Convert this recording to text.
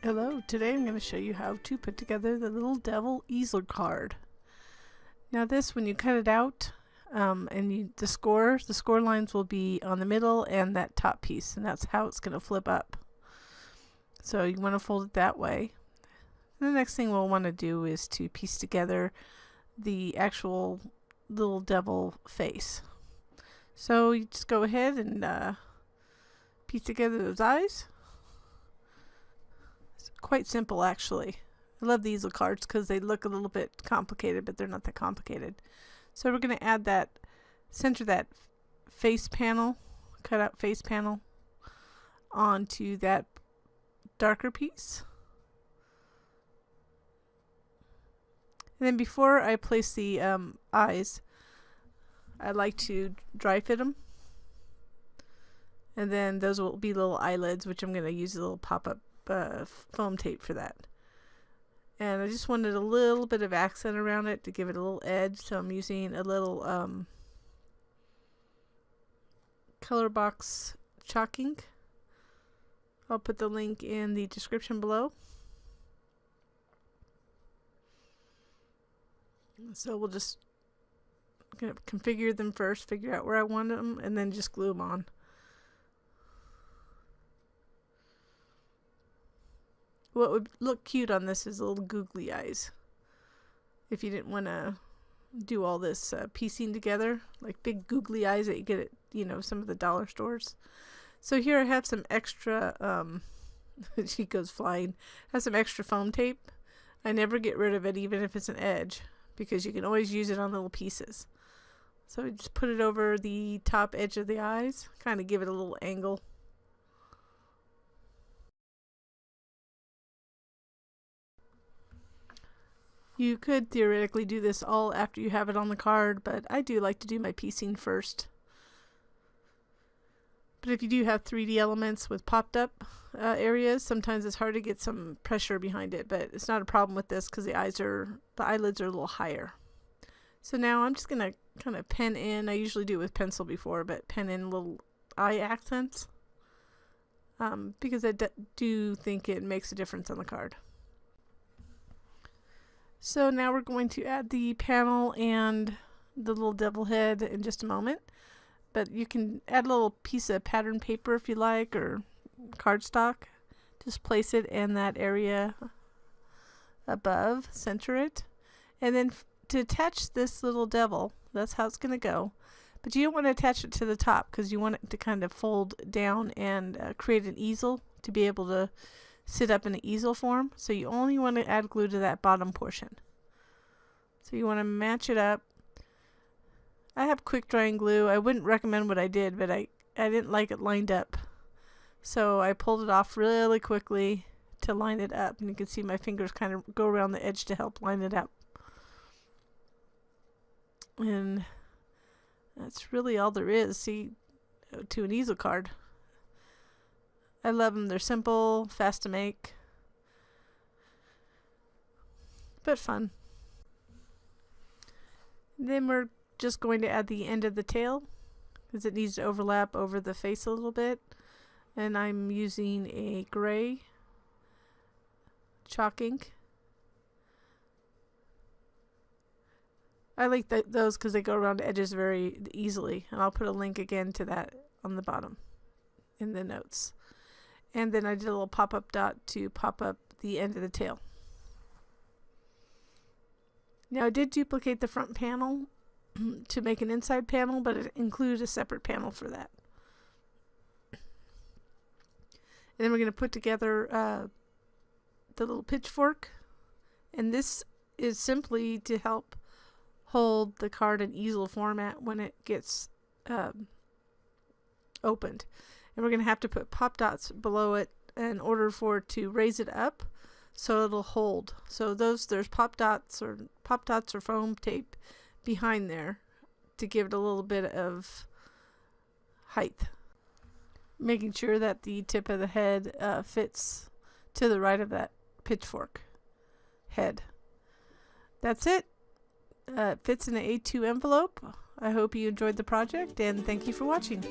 Hello, today I'm going to show you how to put together the little devil easel card. Now this, when you cut it out, the score lines will be on the middle and that top piece, and that's how it's going to flip up. So you want to fold it that way. And the next thing we'll want to do is to piece together the actual little devil face. So you just go ahead and piece together those eyes. Quite simple, actually. I love the easel cards because they look a little bit complicated, but they're not that complicated. So we're going to add that, center that face panel, cut out face panel onto that darker piece. And then before I place the eyes, I like to dry fit them. And then those will be little eyelids, which I'm going to use a little pop-up foam tape for that. And I just wanted a little bit of accent around it to give it a little edge, so I'm using a little color box chalk ink. I'll put the link in the description below. So we'll just configure them first, figure out where I want them, and then just glue them on. What would look cute on this is little googly eyes. If you didn't want to do all this piecing together, like big googly eyes that you get at, some of the dollar stores. So here I have some extra, she goes flying, I have some extra foam tape. I never get rid of it, even if it's an edge, because you can always use it on little pieces. So I just put it over the top edge of the eyes, kind of give it a little angle. You could theoretically do this all after you have it on the card, but I do like to do my piecing first. But if you do have 3D elements with popped up areas, sometimes it's hard to get some pressure behind it, but it's not a problem with this because the eyelids are a little higher. So now I'm just going to kind of pen in, I usually do it with pencil before, but pen in little eye accents because I do think it makes a difference on the card. So now we're going to add the panel and the little devil head in just a moment. But you can add a little piece of pattern paper if you like, or cardstock. Just place it in that area above, center it. And then to attach this little devil, that's how it's going to go. But you don't want to attach it to the top because you want it to kind of fold down and create an easel to be able to sit up in an easel form. So you only want to add glue to that bottom portion. So you want to match it up. I have quick drying glue. I wouldn't recommend what I did, but I didn't like it lined up. So I pulled it off really quickly to line it up. And you can see my fingers kind of go around the edge to help line it up. And that's really all there is, to an easel card. I love them. They're simple, fast to make, but fun. Then we're just going to add the end of the tail because it needs to overlap over the face a little bit. And I'm using a gray chalk ink. I like those because they go around the edges very easily. And I'll put a link again to that on the bottom in the notes. And then I did a little pop-up dot to pop up the end of the tail. Now I did duplicate the front panel to make an inside panel, but it includes a separate panel for that. And then we're going to put together the little pitchfork. And this is simply to help hold the card in easel format when it gets opened. And we're going to have to put pop dots below it in order for it to raise it up so it'll hold. So there's pop dots or foam tape behind there to give it a little bit of height. Making sure that the tip of the head fits to the right of that pitchfork head. That's it. It fits in an A2 envelope. I hope you enjoyed the project and thank you for watching.